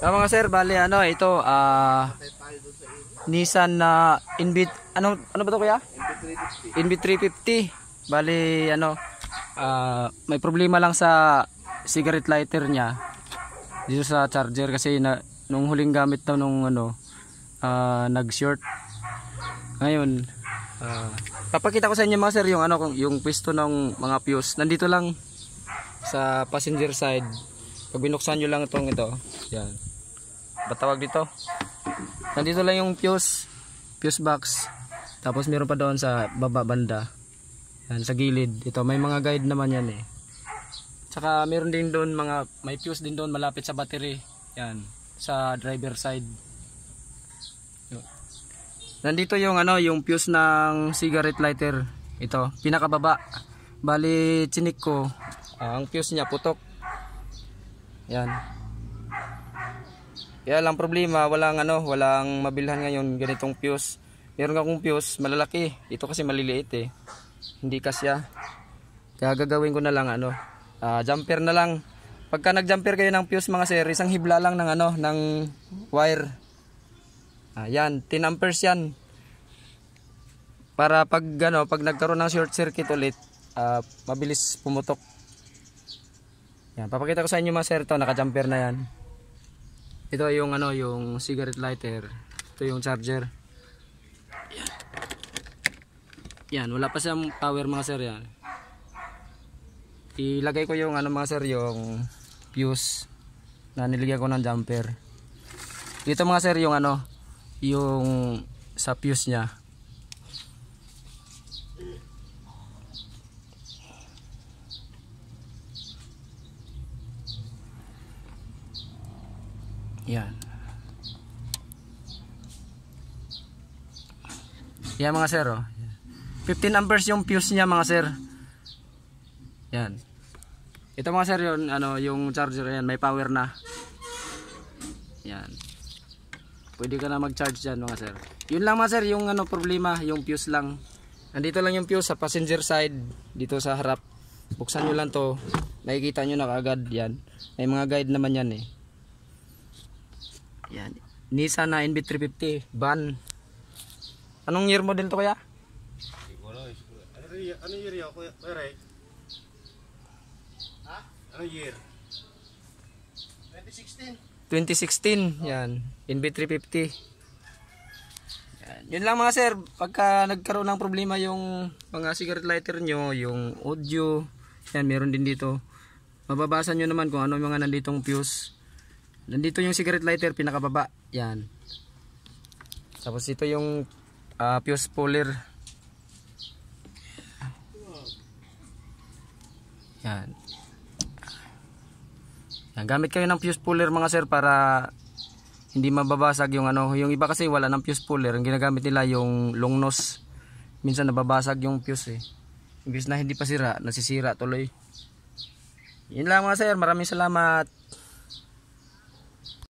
Mga sir, bali ano ito Nissan na ano ba to kuya? Inbit 350. Bali ano may problema lang sa cigarette lighter niya dito sa charger kasi nung huling gamit daw nung nag-short. Ngayon papakita ko sa inyo mga sir yung yung pwesto ng mga fuse. Nandito lang sa passenger side. Pag binuksan nyo lang ito. Yan. Batawag dito. Nandito lang yung fuse box. Tapos meron pa doon sa baba banda. Yan, sa gilid. Ito may mga guide naman yan eh. Tsaka meron din doon may fuse din doon malapit sa battery. Yan, sa driver side. Nandito yung yung fuse ng cigarette lighter. Ito, pinakababa. Bali chinik ko. Ang fuse niya putok. Yan. Kaya lang problema, walang mabilhan ngayon ganitong fuse. Meron akong fuse malalaki. Ito kasi maliliit eh. Hindi kasya. Kaya gagawin ko na lang jumper na lang. Pagka nag-jumper kayo ng fuse mga sir, isang hibla lang ng wire. Yan, 10 amperes yan. Para pag nagkaroon ng short circuit ulit, mabilis pumutok. Yan, papakita ko sa inyo mga sir, ito naka-jumper na yan. Ito yung yung cigarette lighter. Ito yung charger. Yan, wala pa siyang power mga sir yan. Ilagay ko yung mga sir, yung fuse na nilagyan ko ng jumper. Dito mga sir yung yung sa fuse niya. Yan. Yan mga sir 15 amperes yung fuse niya mga sir. Yan. Ito mga sir yun, yung charger yan, may power na. Yan. Pwede ka na mag-charge dyan mga sir. Yun lang mga sir, yung problema, yung fuse lang. Nandito lang yung fuse sa passenger side, dito sa harap. Buksan nyo lang to, makikita nyo na kaagad yan. May mga guide naman yan eh. Yan. Nissan na Inbit 350 van. Anong year model to kaya? Ano year yun kuya? Ha? Ano year? 2016. Yan. Inbit 350. Yan. Yun lang mga sir. Pagka nagkaroon ng problema yung mga cigarette lighter nyo, yung audio, yan meron din dito. Mababasa nyo naman kung ano yung mga nanditong fuse. Nandito yung cigarette lighter pinakababa. Yan. Tapos ito yung fuse puller. Yan. Yan. Gamit kayo ng fuse puller mga sir para hindi mababasag yung yung iba kasi wala ng fuse puller. Ang ginagamit nila yung long nose. Minsan nababasag yung fuse eh. Imbis na hindi pa sira, nasisira tuloy. Yun lang mga sir. Maraming salamat.